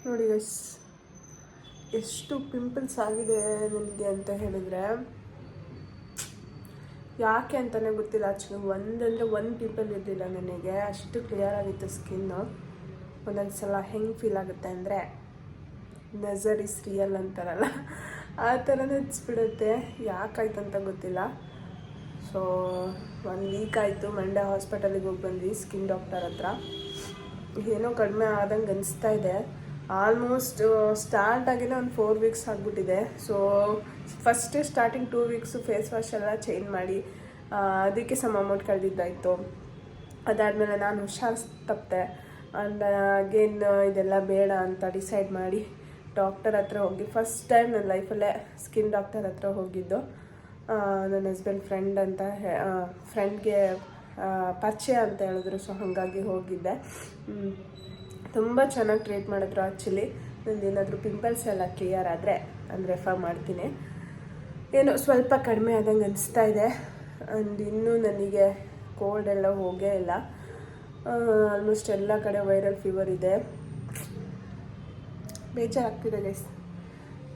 ನೋಡಿ ಗೈಸ್, ಎಷ್ಟು ಪಿಂಪಲ್ಸ್ ಆಗಿದೆ ನನಗೆ ಅಂತ ಹೇಳಿದ್ರೆ ಯಾಕೆ ಅಂತಲೇ ಗೊತ್ತಿಲ್ಲ. ಆ್ಯಕ್ಚುಲಿ ಒಂದು ಪಿಂಪಲ್ ಇರಲಿಲ್ಲ ನನಗೆ, ಅಷ್ಟು ಕ್ಲಿಯರ್ ಆಗಿತ್ತು ಸ್ಕಿನ್ನು. ಒಂದೊಂದು ಸಲ ಹೆಂಗೆ ಫೀಲ್ ಆಗುತ್ತೆ ಅಂದರೆ ನಜರ್ ಇಸ್ ರಿಯಲ್ ಅಂತಾರಲ್ಲ, ಆ ಥರನೇ ಹಚ್ಬಿಡುತ್ತೆ. ಯಾಕಾಯ್ತು ಅಂತ ಗೊತ್ತಿಲ್ಲ. ಸೊ 1 ವೀಕ್ ಆಯಿತು, ಮಂಡ್ಯ ಹಾಸ್ಪಿಟಲಿಗೆ ಹೋಗಿ ಬಂದ್ವಿ ಸ್ಕಿನ್ ಡಾಕ್ಟರ್ ಹತ್ರ. ಏನೋ ಕಡಿಮೆ ಆದಂಗೆ ಅನಿಸ್ತಾ ಇದೆ. ಆಲ್ಮೋಸ್ಟ್ ಸ್ಟಾರ್ಟ್ ಆಗಿನ ಒಂದು 4 ವೀಕ್ಸ್ ಆಗಿಬಿಟ್ಟಿದೆ. So first starting 2 weeks face wash ಎಲ್ಲ ಚೇಂಜ್ ಮಾಡಿ ಅದಕ್ಕೆ ಸಮ ಅಮೌಂಟ್ ಕಳೆದಿದ್ದಾಯಿತು. ಅದಾದಮೇಲೆ ನಾನು ಹುಷಾರು ತಪ್ಪದೆ ಆ್ಯಂಡ್ ಅಗೇನ್ ಇದೆಲ್ಲ ಬೇಡ ಅಂತ ಡಿಸೈಡ್ ಮಾಡಿ ಡಾಕ್ಟರ್ ಹತ್ರ ಹೋಗಿ ಫಸ್ಟ್ ಟೈಮ್ ನನ್ನ ಲೈಫಲ್ಲೇ ಸ್ಕಿನ್ ಡಾಕ್ಟರ್ ಹತ್ರ ಹೋಗಿದ್ದು. ನನ್ನ ಹಸ್ಬೆಂಡ್ ಫ್ರೆಂಡ್ಗೆ ಪರಿಚಯ ಅಂತ ಹೇಳಿದ್ರು. ಸೊ ಹಾಗಾಗಿ ಹೋಗಿದ್ದೆ. ತುಂಬ ಚೆನ್ನಾಗಿ ಟ್ರೀಟ್ ಮಾಡಿದ್ರು. ಆ್ಯಕ್ಚುಲಿ ನಂದು ಏನಾದರೂ ಪಿಂಪಲ್ಸ್ ಎಲ್ಲ ಕ್ಲಿಯರ್ ಆದರೆ ನಾನು ರೆಫರ್ ಮಾಡ್ತೀನಿ. ಏನೋ ಸ್ವಲ್ಪ ಕಡಿಮೆ ಆದಂಗೆ ಅನಿಸ್ತಾ ಇದೆ. ಆ್ಯಂಡ್ ಇನ್ನೂ ನನಗೆ ಕೋಲ್ಡ್ ಎಲ್ಲ ಹೋಗೇ ಇಲ್ಲ. ಆಲ್ಮೋಸ್ಟ್ ಎಲ್ಲ ಕಡೆ ವೈರಲ್ ಫೀವರ್ ಇದೆ. ಬೇಜಾರಾಗ್ತಿದೆ ಗೈಸ್,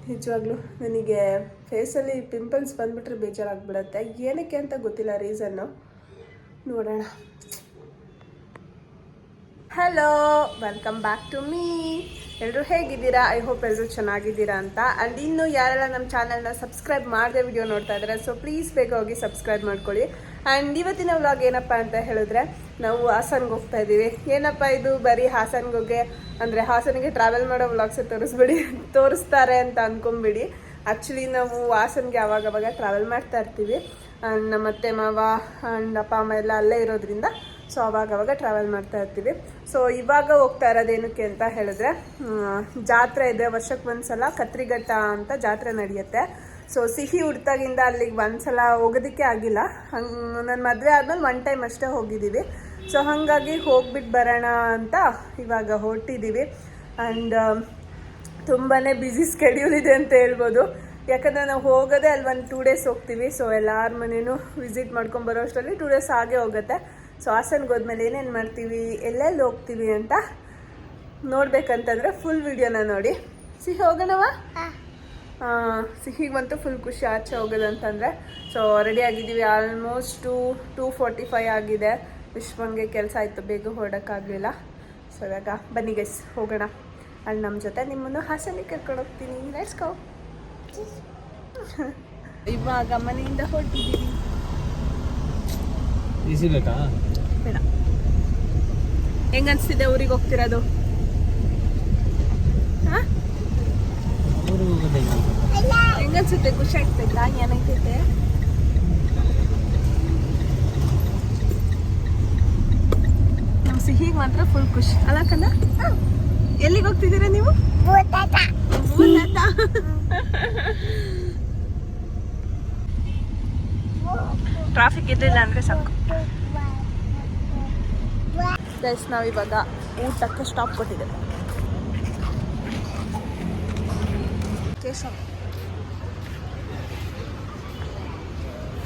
ನಿಜವಾಗ್ಲೂ. ನನಗೆ ಫೇಸಲ್ಲಿ ಪಿಂಪಲ್ಸ್ ಬಂದುಬಿಟ್ರೆ ಬೇಜಾರಾಗ್ಬಿಡುತ್ತೆ. ಏನಕ್ಕೆ ಅಂತ ಗೊತ್ತಿಲ್ಲ ರೀಸನ್ನು. ನೋಡೋಣ. Hello, welcome back to me. ಎಲ್ಲರೂ ಹೇಗಿದ್ದೀರಾ? ಐ ಹೋಪ್ ಎಲ್ಲರೂ ಚೆನ್ನಾಗಿದ್ದೀರಾ ಅಂತ. ಆ್ಯಂಡ್ ಇನ್ನು ಯಾರೆಲ್ಲ ನಮ್ಮ ಚಾನಲ್ನ ಸಬ್ಸ್ಕ್ರೈಬ್ ಮಾಡದೆ ವಿಡಿಯೋ ನೋಡ್ತಾ ಇದ್ದಾರೆ, ಸೊ ಪ್ಲೀಸ್ ಬೇಗ ಹೋಗಿ ಸಬ್ಸ್ಕ್ರೈಬ್ ಮಾಡ್ಕೊಳ್ಳಿ. ಆ್ಯಂಡ್ ಇವತ್ತಿನ ವ್ಲಾಗ್ ಏನಪ್ಪ ಅಂತ ಹೇಳಿದ್ರೆ, ನಾವು ಹಾಸನ್ಗೆ ಹೋಗ್ತಾ ಇದ್ದೀವಿ. ಏನಪ್ಪ ಇದು ಬರೀ ಹಾಸನ್ಗೆ ಅಂದರೆ ಹಾಸನಿಗೆ ಟ್ರಾವೆಲ್ ಮಾಡೋ ವ್ಲಾಗ್ಸ್ ತೋರಿಸ್ತಾರೆ ಅಂತ ಅಂದ್ಕೊಂಬಿಡಿ. ಆ್ಯಕ್ಚುಲಿ ನಾವು ಹಾಸನ್ಗೆ ಅವಾಗವಾಗ ಟ್ರಾವೆಲ್ ಮಾಡ್ತಾ ಇರ್ತೀವಿ. ಆ್ಯಂಡ್ ನಮ್ಮ ಅತ್ತೆ ಮಾವ ಆ್ಯಂಡ್ ಅಪ್ಪ ಅಮ್ಮ ಎಲ್ಲ ಅಲ್ಲೇ ಇರೋದ್ರಿಂದ ಸೊ ಅವಾಗವಾಗ ಟ್ರಾವೆಲ್ ಮಾಡ್ತಾ ಇರ್ತೀವಿ. ಸೊ ಇವಾಗ ಹೋಗ್ತಾ ಇರೋದೇನಕ್ಕೆ ಅಂತ ಹೇಳಿದ್ರೆ, ಜಾತ್ರೆ ಇದೆ. ವರ್ಷಕ್ಕೆ ಒಂದ್ಸಲ ಕತ್ರಿಘಟ್ಟ ಅಂತ ಜಾತ್ರೆ ನಡೆಯುತ್ತೆ. ಸೊ ಸಿಹಿ ಹುಡ್ತಾಗಿಂದ ಅಲ್ಲಿಗೆ ಒಂದ್ಸಲ ಹೋಗೋದಕ್ಕೆ ಆಗಿಲ್ಲ. ನನ್ನ ಮದುವೆ ಆದಮೇಲೆ 1 ಟೈಮ್ ಅಷ್ಟೇ ಹೋಗಿದ್ದೀವಿ. ಸೊ ಹಾಗಾಗಿ ಹೋಗ್ಬಿಟ್ಟು ಬರೋಣ ಅಂತ ಇವಾಗ ಹೊರಟಿದ್ದೀವಿ. ಆ್ಯಂಡ್ ತುಂಬಾ ಬ್ಯುಸಿ ಸ್ಕೆಡ್ಯೂಲ್ ಇದೆ ಅಂತ ಹೇಳ್ಬೋದು. ಯಾಕಂದರೆ ನಾವು ಹೋಗೋದೇ ಅಲ್ಲಿ 2 ಡೇಸ್ ಹೋಗ್ತೀವಿ. ಸೊ ಎಲ್ಲರ ಮನೇನೂ ವಿಸಿಟ್ ಮಾಡ್ಕೊಂಬರೋ ಅಷ್ಟರಲ್ಲಿ 2 ಡೇಸ್ ಆಗೇ ಹೋಗುತ್ತೆ. ಸೊ ಹಾಸನ್ಗೆ ಹೋದ್ಮೇಲೆ ಏನೇನು ಮಾಡ್ತೀವಿ, ಎಲ್ಲೆಲ್ಲಿ ಹೋಗ್ತೀವಿ ಅಂತ ನೋಡ್ಬೇಕಂತಂದರೆ ಫುಲ್ ವಿಡಿಯೋನ ನೋಡಿ. ಸಿಹಿ ಹೋಗೋಣವಾ? ಸಿಹಿಗಂತೂ ಫುಲ್ ಖುಷಿ ಆಚೆ ಹೋಗೋದಂತಂದರೆ. ಸೊ ರೆಡಿ ಆಗಿದ್ದೀವಿ. ಆಲ್ಮೋಸ್ಟ್ 2:45 ಆಗಿದೆ. ವಿಶ್ವಂಗೆ ಕೆಲಸ ಆಯಿತು, ಬೇಗ ಹೊರಡೋಕ್ಕಾಗಲಿಲ್ಲ. ಸೊ ಇವಾಗ ಬನ್ನಿ ಗೈಸ್ ಹೋಗೋಣ. ಅಲ್ಲಿ ನಮ್ಮ ಜೊತೆ ನಿಮ್ಮನ್ನು ಹಾಸನಿಗೆ ಕರ್ಕೊಂಡು ಹೋಗ್ತೀನಿ. Let's go. ಇವಾಗ ಮನೆಯಿಂದ ಹೊರಟಿದ್ದೀವಿ. ಬೇಕಾ? ಬೇಡ. ಹೆಂಗನ್ಸ್ತಿದೆ ಊರಿಗೆ ಹೋಗ್ತಿರೋದು? ಹೆಂಗನ್ಸುತ್ತೆ? ಖುಷಿ ಆಗ್ತೈತಾ? ಏನಾಗ್ತೈತೆ? ನಮ್ಮ ಸಿಹಿಗೆ ಮಾತ್ರ ಫುಲ್ ಖುಷಿ ಅಲ್ಲ ಕಣ್ಣ? ಎಲ್ಲಿಗೆ ಹೋಗ್ತಿದ್ದೀರಾ ನೀವು? ಟ್ರಾಫಿಕ್ ಇರಲಿಲ್ಲ ಅಂದರೆ ಸಾಕು. ಗೈಸ್, ನಾವಿವಾಗ ಊಟಕ್ಕೆ ಸ್ಟಾಪ್ ಕೊಟ್ಟಿದ್ದೇವೆ.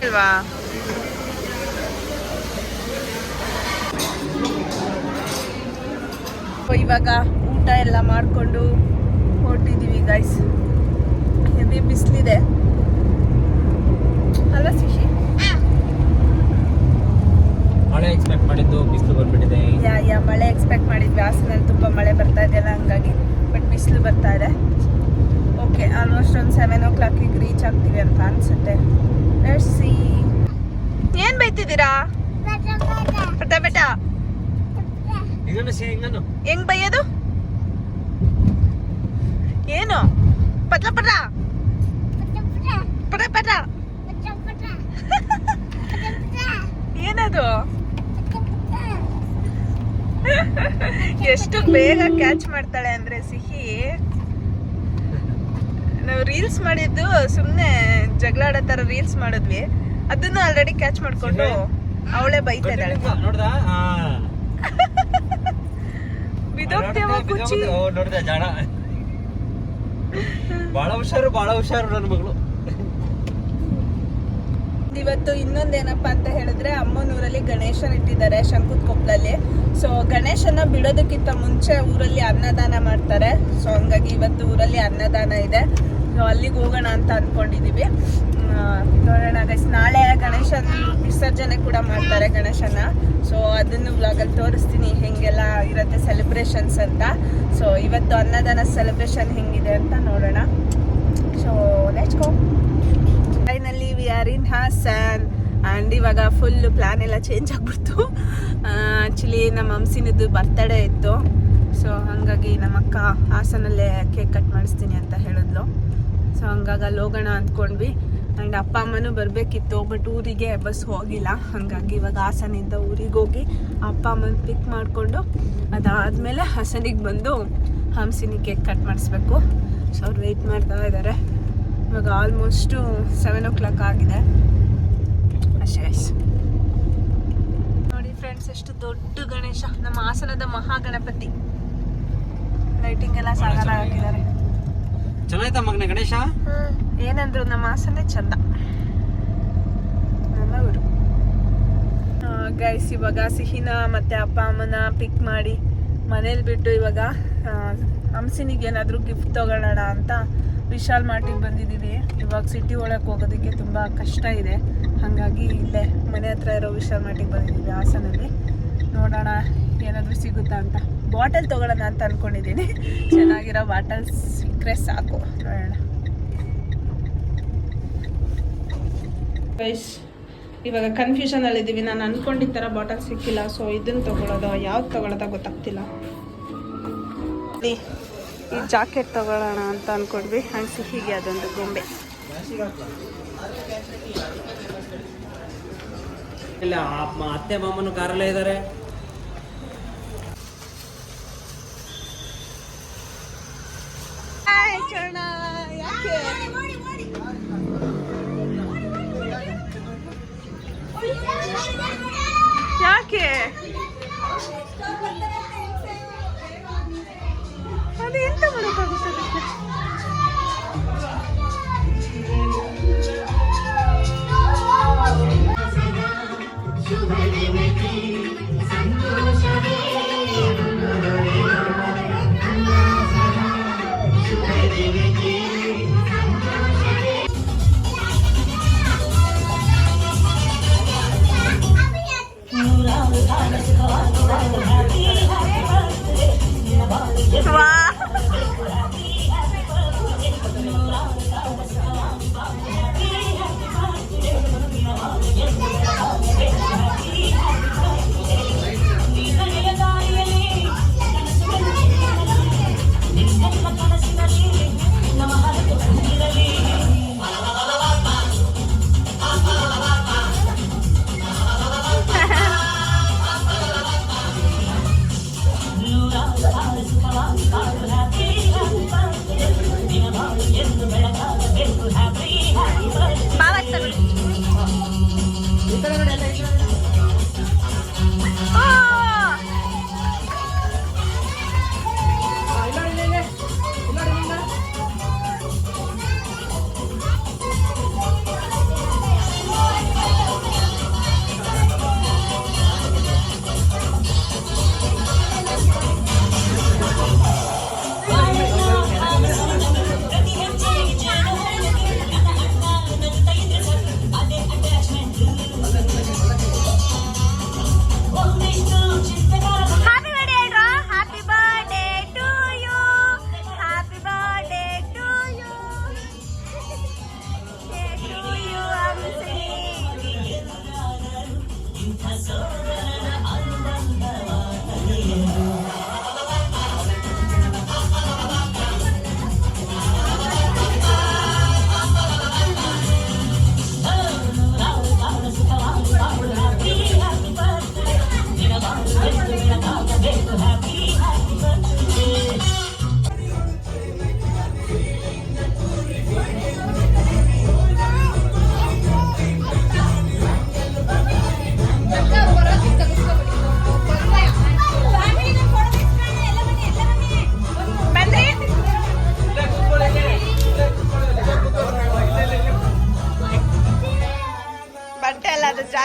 ಅಲ್ವಾ? ಇವಾಗ ಊಟ ಎಲ್ಲ ಮಾಡಿಕೊಂಡು ಹೊರಟಿದ್ದೀವಿ ಗೈಸ್. ಹೆವಿ ಬಿಸಿಲಿದೆ ಅಲ್ಲ ಸಿಹಿ? ಮಳೆ ಎಕ್ಸ್ಪೆಕ್ಟ್ ಮಾಡಿದ್ದು ಬಿಸಿಲು ಬಂದ್ಬಿಟ್ಟಿದೆ. ಯಾ ಮಳೆ ಎಕ್ಸ್ಪೆಕ್ಟ್ ಮಾಡಿದ್ವಿ. ಹಾಸನಲ್ಲಿ ತುಂಬ ಮಳೆ ಬರ್ತಾ ಇದೆಯಲ್ಲ, ಹಂಗಾಗಿ. ಬಟ್ ಬಿಸಿಲು ಬರ್ತಾ ಇದೆ. ಓಕೆ, ಆಲ್ಮೋಸ್ಟ್ ಒಂದು 7 o'clock ರೀಚ್ ಆಗ್ತೀವಿ ಅಂತ ಅನ್ಸುತ್ತೆ. Let's see. ಏನು ಬೈತಿದ್ದೀರಾ? ಪಟ ಪಟ ಹೆಂಗ್ ಬೈಯೋದು? ಏನು? ಪಟ ಪಟ ಪಟ ಪಟ ಏನದು? ಎಷ್ಟು ಬೇಗ ಕ್ಯಾಚ್ ಮಾಡ್ತಾಳೆ ಅಂದ್ರೆ ಸಿಹಿ. ನಾವು ರೀಲ್ಸ್ ಮಾಡಿದ್ದು ಸುಮ್ಮನೆ ಜಗಳ ಆಡೋ ಥರ ರೀಲ್ಸ್ ಮಾಡಿದ್ವಿ. ಅದನ್ನು ಆಲ್ರೆಡಿ ಕ್ಯಾಚ್ ಮಾಡ್ಕೊಂಡು ಅವಳೇ ಬೈತಾ ಇದ್ದಾಳೆ. ಬಿದೋಗ್ತೇವ ಕುಚ್ಚಿ. ನೋಡಿದೆ ಜಾಣ, ಬಹಳ ಹುಷಾರು ನನ್ನ ಮಗಳು. ಇವತ್ತು ಇನ್ನೊಂದೇನಪ್ಪ ಅಂತ ಹೇಳಿದ್ರೆ ಅಮ್ಮನೂರಲ್ಲಿ ಗಣೇಶನ ಇಟ್ಟಿದ್ದಾರೆ ಶಂಕುದ್ ಕೊಪ್ಪಲಲ್ಲಿ. ಸೊ ಗಣೇಶನ ಬಿಡೋದಕ್ಕಿಂತ ಮುಂಚೆ ಊರಲ್ಲಿ ಅನ್ನದಾನ ಮಾಡ್ತಾರೆ. ಸೊ ಹಂಗಾಗಿ ಇವತ್ತು ಊರಲ್ಲಿ ಅನ್ನದಾನ ಇದೆ. ಸೊ ಅಲ್ಲಿಗೆ ಹೋಗೋಣ ಅಂತ ಅಂದ್ಕೊಂಡಿದ್ದೀವಿ. ನೋಡೋಣ ಗೈಸ್. ನಾಳೆ ಗಣೇಶನ ವಿಸರ್ಜನೆ ಕೂಡ ಮಾಡ್ತಾರೆ ಗಣೇಶನ. ಸೊ ಅದನ್ನು ವ್ಲಾಗಲ್ಲಿ ತೋರಿಸ್ತೀನಿ ಹೆಂಗೆಲ್ಲ ಇರುತ್ತೆ ಸೆಲೆಬ್ರೇಷನ್ಸ್ ಅಂತ. ಸೊ ಇವತ್ತು ಅನ್ನದಾನ ಸೆಲೆಬ್ರೇಷನ್ ಹೆಂಗಿದೆ ಅಂತ ನೋಡೋಣ. So let's go. Finally we are in Hassan and ಇವಾಗ ಫುಲ್ ಪ್ಲ್ಯಾನ್ ಎಲ್ಲ ಚೇಂಜ್ ಆಗಿಬಿಡ್ತು. ಆ್ಯಕ್ಚುಲಿ ನಮ್ಮ ಹಂಸಿನದ್ದು ಬರ್ತಡೇ ಇತ್ತು. ಸೊ ಹಾಗಾಗಿ ನಮ್ಮ ಅಕ್ಕ ಹಾಸನಲ್ಲೇ ಕೇಕ್ ಕಟ್ ಮಾಡಿಸ್ತೀನಿ ಅಂತ ಹೇಳಿದ್ಲು. ಸೊ ಹಂಗಾಗಿ ಅಲ್ಲಿ ಹೋಗೋಣ ಅಂದ್ಕೊಂಡ್ವಿ. ಆ್ಯಂಡ್ ಅಪ್ಪ ಅಮ್ಮನೂ ಬರಬೇಕಿತ್ತು, ಬಟ್ ಊರಿಗೆ ಬಸ್ ಹೋಗಿಲ್ಲ. ಹಾಗಾಗಿ ಇವಾಗ ಹಾಸನಿಂದ ಊರಿಗೆ ಹೋಗಿ ಅಪ್ಪ ಅಮ್ಮನ ಪಿಕ್ ಮಾಡಿಕೊಂಡು ಅದಾದಮೇಲೆ ಹಾಸನಿಗೆ ಬಂದು ಹಂಸಿನಿ ಕೇಕ್ ಕಟ್ ಮಾಡಿಸ್ಬೇಕು. ಸೊ ಅವ್ರು ವೆಯ್ಟ್ ಮಾಡ್ತಾ ಇದ್ದಾರೆ. ಇವಾಗ ಆಲ್ಮೋಸ್ಟು 7 o'clock ಆಗಿದೆ ಅಷ್ಟೇ. ನೋಡಿ ಫ್ರೆಂಡ್ಸ್, ಎಷ್ಟು ದೊಡ್ಡ ಗಣೇಶ, ನಮ್ಮ ಹಾಸನದ ಮಹಾಗಣಪತಿ. ಲೈಟಿಂಗ್ ಎಲ್ಲ ಸಾಗರ ಹಾಕಿದ್ದಾರೆ. ಚೆನ್ನಾಯ್ತಾ ಮಗನೇ ಗಣೇಶ? ಏನಂದ್ರು ನಮ್ಮ ಹಾಸನೇ ಚಂದ. ನಮ್ಮ ಊರು ಗೈಸ್. ಇವಾಗ ಸಿಹಿನ ಮತ್ತೆ ಅಪ್ಪ ಅಮ್ಮನ ಪಿಕ್ ಮಾಡಿ ಮನೇಲಿ ಬಿಟ್ಟು ಇವಾಗ ಹಂಸಿನಿಗೆ ಏನಾದರೂ ಗಿಫ್ಟ್ ತಗೊಳ್ಳೋಣ ಅಂತ ವಿಶಾಲ್ ಮಾರ್ಟಿಗೆ ಬಂದಿದ್ದೀವಿ. ಇವಾಗ ಸಿಟಿ ಒಳಗೆ ಹೋಗೋದಕ್ಕೆ ತುಂಬ ಕಷ್ಟ ಇದೆ. ಹಾಗಾಗಿ ಇಲ್ಲೇ ಮನೆ ಹತ್ರ ಇರೋ ವಿಶಾಲ್ ಮಾರ್ಟಿಗೆ ಬಂದಿದ್ದೀವಿ ಹಾಸನಲ್ಲಿ. ನೋಡೋಣ ಏನಾದರೂ ಸಿಗುತ್ತಾ ಅಂತ. ಬಾಟಲ್ ತೊಗೊಳ್ಳೋಣ ಅಂತ ಅಂದ್ಕೊಂಡಿದ್ದೀನಿ. ಚೆನ್ನಾಗಿರೋ ಬಾಟಲ್ ಸಿಕ್ಕರೆ ಸಾಕು. ನೋಡೋಣ ಗೈಸ್. ಇವಾಗ ಕನ್ಫ್ಯೂಷನಲ್ಲಿದ್ದೀವಿ. ನಾನು ಅಂದ್ಕೊಂಡಿದ್ದ ಥರ ಬಾಟಲ್ ಸಿಕ್ಕಿಲ್ಲ. ಸೊ ಇದನ್ನು ತೊಗೊಳ್ಳೋದು ಯಾವ್ದು ತೊಗೊಳ್ಳೋದ ಗೊತ್ತಾಗ್ತಿಲ್ಲ. ಈ ಜಾಕೆಟ್ ತಗೊಳ್ಳೋಣ ಅಂತ ಅಂದ್ಕೊಂಡ್ವಿ. ಆ್ಯಂಡ್ ಸಿಹಿಗೆ ಅದೊಂದು ಗೊಂಬೆ. ಇಲ್ಲ ಅತ್ತೆ ಮಾಮನು ಕಾರಲ್ಲೇ ಇದ್ದಾರೆ. ಯಾಕೆ ಅದು ಎಂತ ಮಾಡೋಕ್ಕಾಗುತ್ತೆ ಅದಕ್ಕೆ?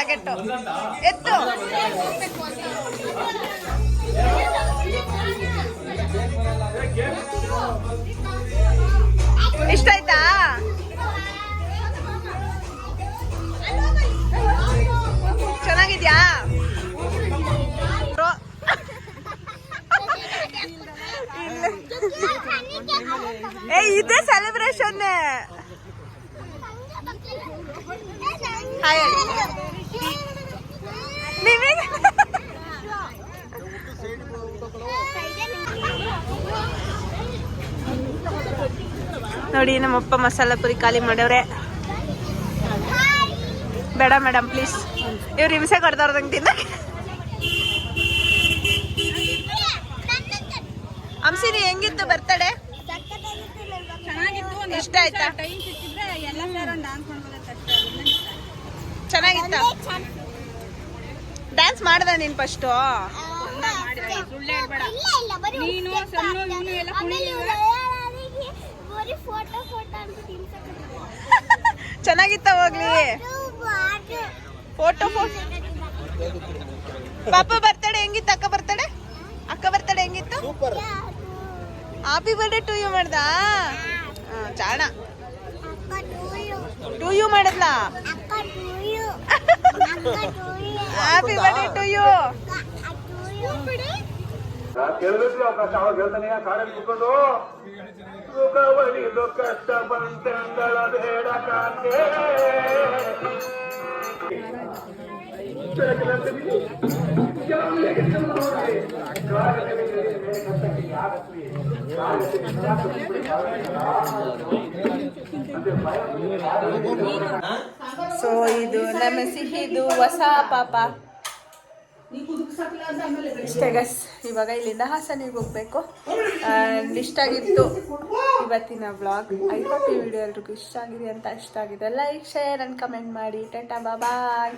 ಜಾಕೆಟ್ಟು ಎತ್ತು. ಇಷ್ಟ ಆಯ್ತಾ? ಚೆನ್ನಾಗಿದ್ಯಾ? ಏ ಇದೇ ಸೆಲೆಬ್ರೇಷನ್. ನೋಡಿ ನಮ್ಮಪ್ಪ ಮಸಾಲ ಪುರಿ ಖಾಲಿ ಮಾಡವ್ರೆ. ಬೇಡ ಮೇಡಮ್ ಪ್ಲೀಸ್, ಇವ್ರು ಹಿಂಸೆ ಕೊಡ್ದವ್ರದಂಗೆ ತಿನ್ನಕ್ಕೆ. ಹಂಸಿನಿ ಹೆಂಗಿತ್ತು ಬರ್ತಡೆ? ಇಷ್ಟ ಆಯ್ತಾ? ಚೆನ್ನಾಗಿತ್ತ? ಡ್ಯಾನ್ಸ್ ಮಾಡ್ದ ನೀನ್ ಫಸ್ಟು? ಚೆನ್ನಾಗಿತ್ತ? ಹೋಗ್ಲಿ ಫೋಟೋ ಪಾಪ ಬರ್ತಡೆ ಹೆಂಗಿತ್ತು? ಅಕ್ಕ ಬರ್ತಡೆ ಹೆಂಗಿತ್ತು? ಹ್ಯಾಪಿ ಬರ್ಡೇ ಟು ಯು ಮಾಡ್ದ? ಚಾಣ ಟು ಯು ಮಾಡಿದ್ಲ? Happy birthday to you. ಕೇಳಿದ್ರಿ ಅವಕಾಶ ಅವಾಗ ಹೇಳ್ತಾನೆ ಕಾರಲ್ಲಿ ಕುತ್ಕೊಂಡು ಕಷ್ಟ ಬಂತೆಂಗಳ ಬೇಡ ಕಾಂತೆ ಸೊ ಇದು ನಮ್ಮ ಸಿಹಿದು ಹೊಸ ಪಾಪ. ಇಷ್ಟೇ ಗಸ್, ಇವಾಗ ಇಲ್ಲಿಂದ ಹಾಸನಿಗೆ ಹೋಗ್ಬೇಕು. ಇಷ್ಟ ಆಗಿತ್ತು ಇವತ್ತಿನ ವ್ಲಾಗ್. ಐ ಹೋಪ್ ಈ ವಿಡಿಯೋ ಎಲ್ರಿಗೂ ಇಷ್ಟ ಆಗಿದೆ ಅಂತ. ಇಷ್ಟ ಆಗಿದೆ ಲೈಕ್, ಶೇರ್ ಅಂಡ್ ಕಮೆಂಟ್ ಮಾಡಿ. ಟಾಟಾ ಬಾಯ್.